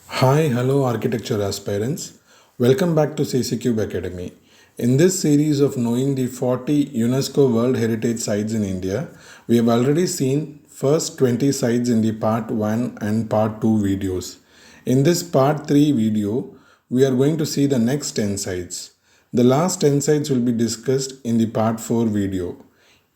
Hi, hello architecture aspirants. Welcome back to CCCube Academy. In this series of knowing the 40 UNESCO World Heritage Sites in India, we have already seen first 20 sites in the part 1 and part 2 videos. In this part 3 video, we are going to see the next 10 sites. The last 10 sites will be discussed in the part 4 video.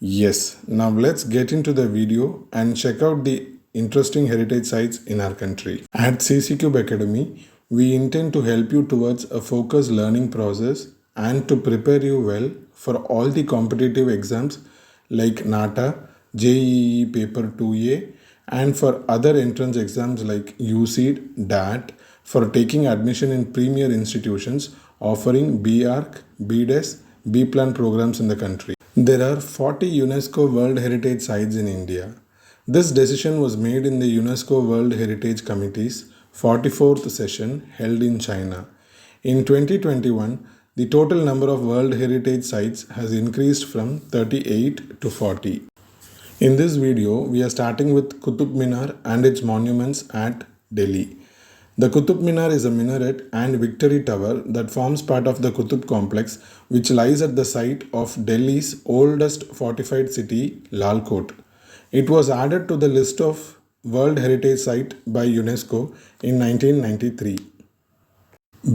Yes, now let's get into the video and check out the interesting heritage sites in our country. At CCCube Academy, we intend to help you towards a focused learning process and to prepare you well for all the competitive exams like Nata, JEE PAPER2A and for other entrance exams like UCED, DAT for taking admission in premier institutions offering BArch, BDES, B-Plan programs in the country. There are 40 UNESCO World Heritage Sites in India. This decision was made in the UNESCO World Heritage Committee's 44th session held in China. In 2021, the total number of World Heritage Sites has increased from 38 to 40. In this video, we are starting with Qutub Minar and its monuments at Delhi. The Qutub Minar is a minaret and victory tower that forms part of the Qutub complex, which lies at the site of Delhi's oldest fortified city, Lal Kot. It was added to the list of World Heritage Site by UNESCO in 1993.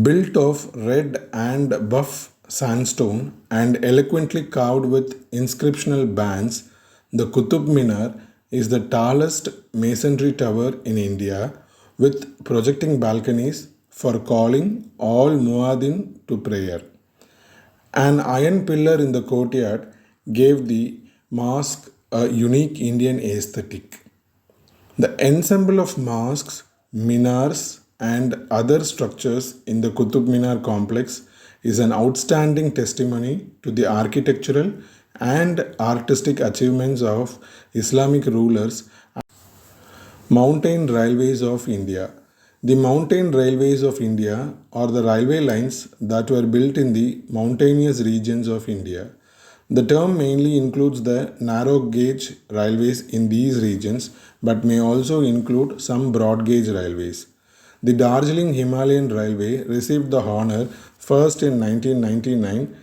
Built of red and buff sandstone and eloquently carved with inscriptional bands, the Qutub Minar is the tallest masonry tower in India with projecting balconies for calling all muadhin to prayer. An iron pillar in the courtyard gave the mosque a unique Indian aesthetic. The ensemble of mosques, minars, and other structures in the Qutub Minar complex is an outstanding testimony to the architectural and artistic achievements of Islamic rulers. Mountain Railways of India. The mountain railways of India are the railway lines that were built in the mountainous regions of India. The term mainly includes the narrow gauge railways in these regions but may also include some broad gauge railways. The Darjeeling Himalayan Railway received the honor first in 1999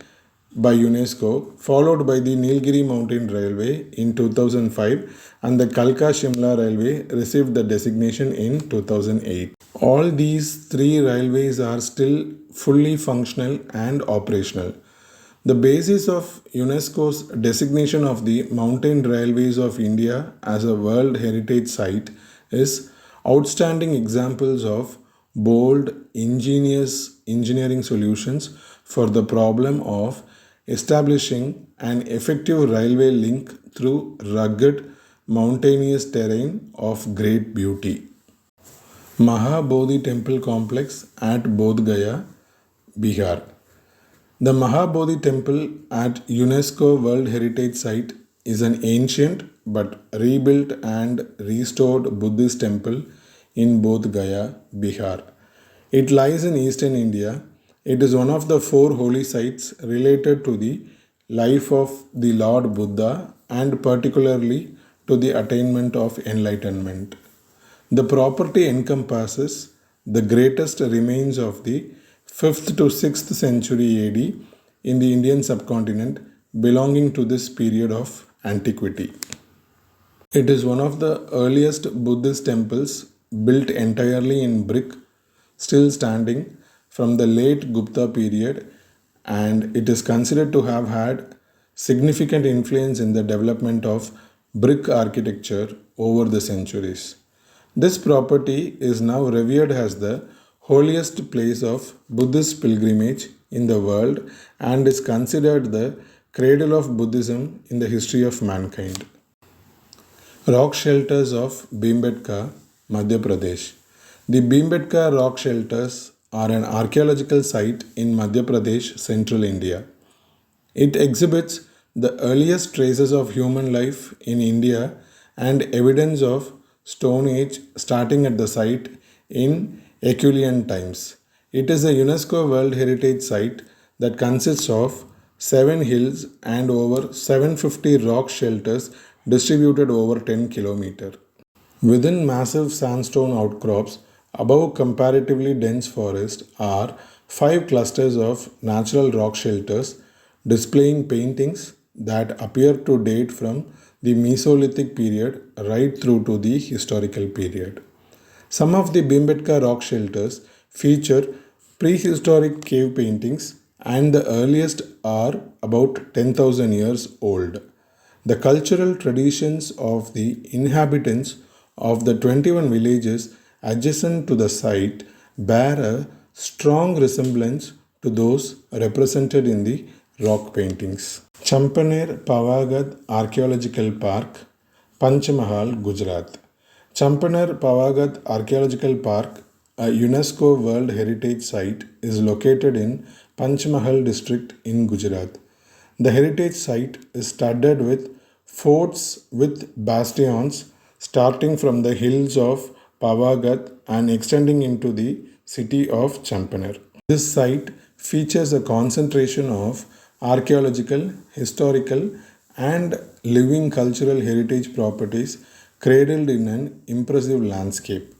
by UNESCO, followed by the Nilgiri Mountain Railway in 2005 and the Kalka-Shimla Railway received the designation in 2008. All these three railways are still fully functional and operational. The basis of UNESCO's designation of the Mountain Railways of India as a World Heritage Site is outstanding examples of bold, ingenious engineering solutions for the problem of establishing an effective railway link through rugged, mountainous terrain of great beauty. Mahabodhi Temple Complex at Bodh Gaya, Bihar. The Mahabodhi Temple at UNESCO World Heritage Site is an ancient but rebuilt and restored Buddhist temple in Bodh Gaya, Bihar. It lies in eastern India. It is one of the four holy sites related to the life of the Lord Buddha and particularly to the attainment of enlightenment. The property encompasses the greatest remains of the 5th to 6th century AD in the Indian subcontinent belonging to this period of antiquity. It is one of the earliest Buddhist temples built entirely in brick, still standing from the late Gupta period, and it is considered to have had significant influence in the development of brick architecture over the centuries. This property is now revered as the holiest place of Buddhist pilgrimage in the world and is considered the cradle of Buddhism in the history of mankind. Rock shelters of 𝐵𝒣𝒐𝒃, Madhya Pradesh. The 𝐵𝒣𝒃𝒃 rock shelters are an archaeological site in Madhya Pradesh, central India. It exhibits the earliest traces of human life in India and evidence of Stone Age starting at the site in Acheulean times. It is a UNESCO World Heritage Site that consists of 7 hills and over 750 rock shelters distributed over 10 km. Within massive sandstone outcrops Above comparatively dense forest are 5 clusters of natural rock shelters displaying paintings that appear to date from the Mesolithic period right through to the historical period. Some of the 𝐵𝒣𝒐𝒂𝒃 rock shelters feature prehistoric cave paintings, and the earliest are about 10,000 years old. The cultural traditions of the inhabitants of the 21 villages adjacent to the site bear a strong resemblance to those represented in the rock paintings. Champaner-Pavagadh Archaeological Park, Panchmahal, Gujarat. Champaner-Pavagadh Archaeological Park, a UNESCO World Heritage Site, is located in Panchmahal district in Gujarat. The heritage site is studded with forts with bastions starting from the hills of Pavagadh and extending into the city of Champaner. This site features a concentration of archaeological, historical, and living cultural heritage properties cradled in an impressive landscape.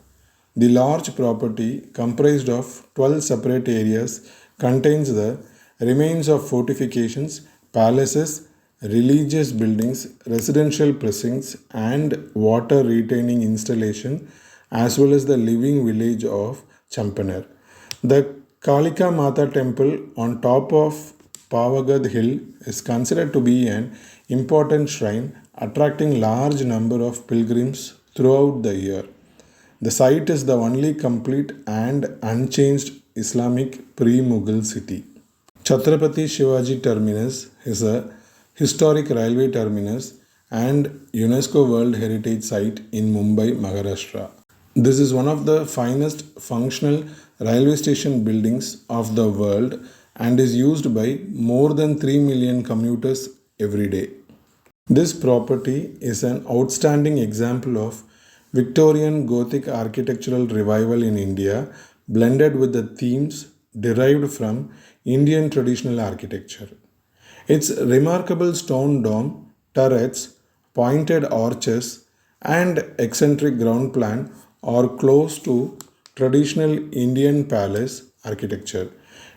The large property, comprised of 12 separate areas, contains the remains of fortifications, palaces, religious buildings, residential precincts, and water retaining installation, as well as the living village of Champaner. The 𝐁.𝐀𝐫𝐜𝐿 Temple on top of Pavagadh Hill is considered to be an important shrine, attracting large number of pilgrims throughout the year. The site is the only complete and unchanged Islamic pre-Mughal city. Chhatrapati Shivaji Terminus is a historic railway terminus and UNESCO World Heritage Site in Mumbai, Maharashtra. This is one of the finest functional railway station buildings of the world and is used by more than 3 million commuters every day. This property is an outstanding example of Victorian Gothic architectural revival in India, blended with the themes derived from Indian traditional architecture. Its remarkable stone dome, turrets, pointed arches, and eccentric ground plan are close to traditional Indian palace architecture.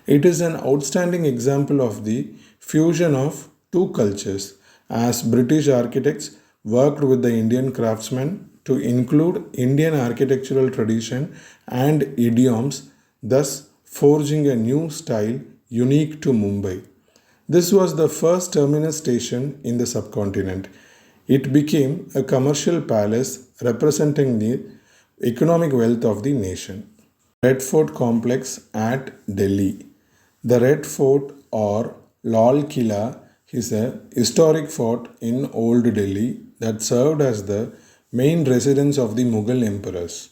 It is an outstanding example of the fusion of two cultures, as British architects worked with the Indian craftsmen to include Indian architectural tradition and idioms, thus forging a new style unique to Mumbai. This was the first terminus station in the subcontinent. It became a commercial palace representing the economic wealth of the nation. Red Fort Complex at Delhi. The Red Fort or Lal Killa is a historic fort in Old Delhi that served as the main residence of the Mughal emperors.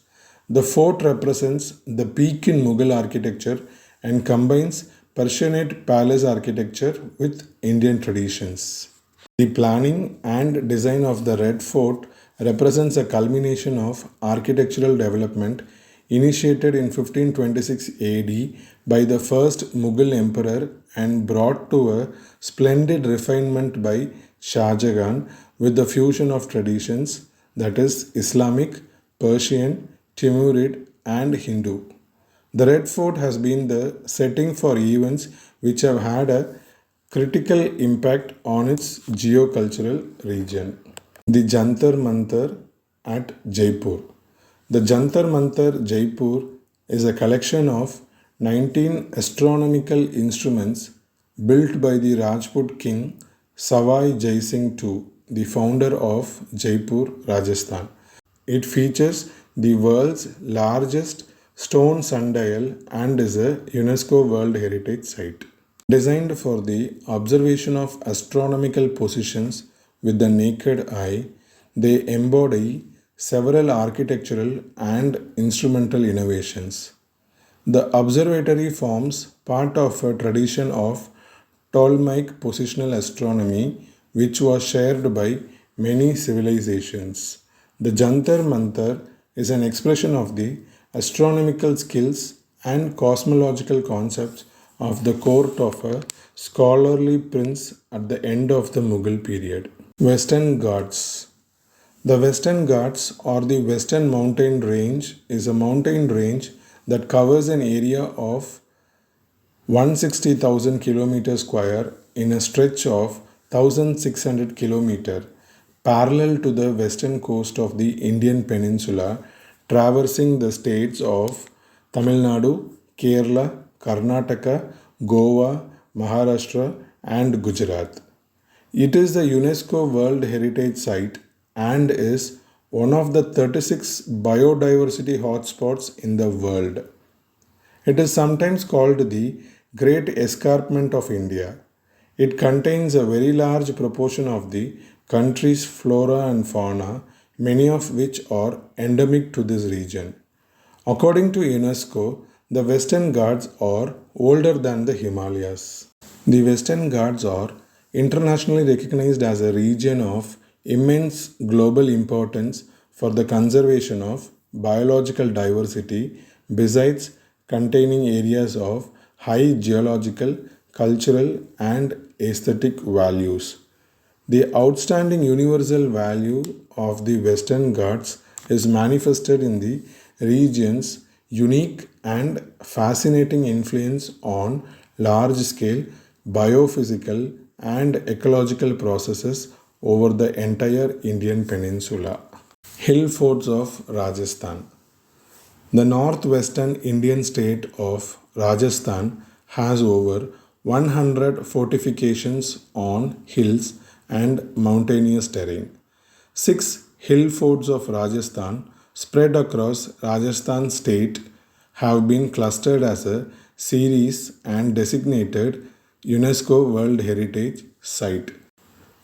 The fort represents the peak in Mughal architecture and combines Persianate palace architecture with Indian traditions. The planning and design of the Red Fort represents a culmination of architectural development initiated in 1526 AD by the first Mughal emperor and brought to a splendid refinement by Shah Jahan with the fusion of traditions, that is Islamic, Persian, Timurid, and Hindu. The Red Fort has been the setting for events which have had a critical impact on its geocultural region. The Jantar Mantar at Jaipur. The Jantar Mantar Jaipur is a collection of 19 astronomical instruments built by the Rajput king Sawai Jai Singh II, the founder of Jaipur, Rajasthan. It features the world's largest stone sundial and is a UNESCO World Heritage Site. Designed for the observation of astronomical positions with the naked eye, they embody several architectural and instrumental innovations. The observatory forms part of a tradition of Ptolemaic positional astronomy which was shared by many civilizations. The Jantar Mantar is an expression of the astronomical skills and cosmological concepts of the court of a scholarly prince at the end of the Mughal period. Western Ghats. The Western Ghats or the Western Mountain Range is a mountain range that covers an area of 160,000 km square in a stretch of 1,600 km parallel to the western coast of the Indian peninsula, traversing the states of Tamil Nadu, Kerala, Karnataka, Goa, Maharashtra, and Gujarat. It is the UNESCO World Heritage Site and is one of the 36 biodiversity hotspots in the world. It is sometimes called the Great Escarpment of India. It contains a very large proportion of the country's flora and fauna, many of which are endemic to this region. According to UNESCO, the Western Ghats are older than the Himalayas. The Western Ghats are internationally recognized as a region of immense global importance for the conservation of biological diversity, besides containing areas of high geological, cultural, and aesthetic values. The outstanding universal value of the Western Ghats is manifested in the region's unique and fascinating influence on large scale biophysical and ecological processes over the entire Indian peninsula. Hill forts of Rajasthan. The northwestern Indian state of Rajasthan has over 100 fortifications on hills and mountainous terrain. 6 hill forts of Rajasthan spread across Rajasthan state have been clustered as a series and designated UNESCO World Heritage Site.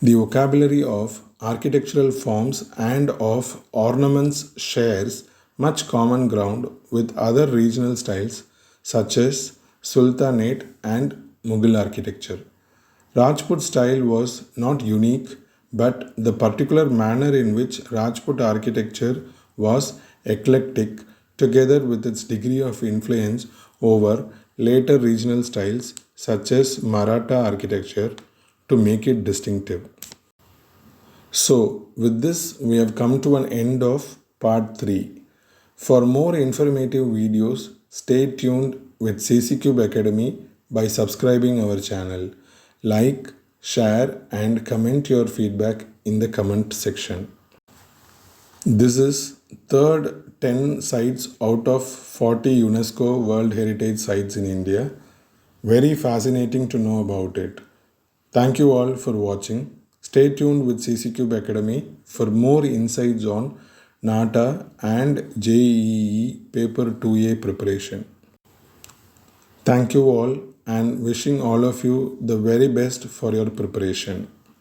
The vocabulary of architectural forms and of ornaments shares much common ground with other regional styles such as Sultanate and Mughal architecture. Rajput style was not unique, but the particular manner in which Rajput architecture was eclectic, together with its degree of influence over later regional styles such as Maratha architecture, to make it distinctive. So, with this, we have come to an end of part 3. For more informative videos, stay tuned with CCCube Academy by subscribing our channel. Like, share, and comment your feedback in the comment section. This is third 10 sites out of 40 UNESCO World Heritage Sites in India. Very fascinating to know about it. Thank you all for watching. Stay tuned with CCCube Academy for more insights on Nata and JEE Paper 2A preparation. Thank you all and wishing all of you the very best for your preparation.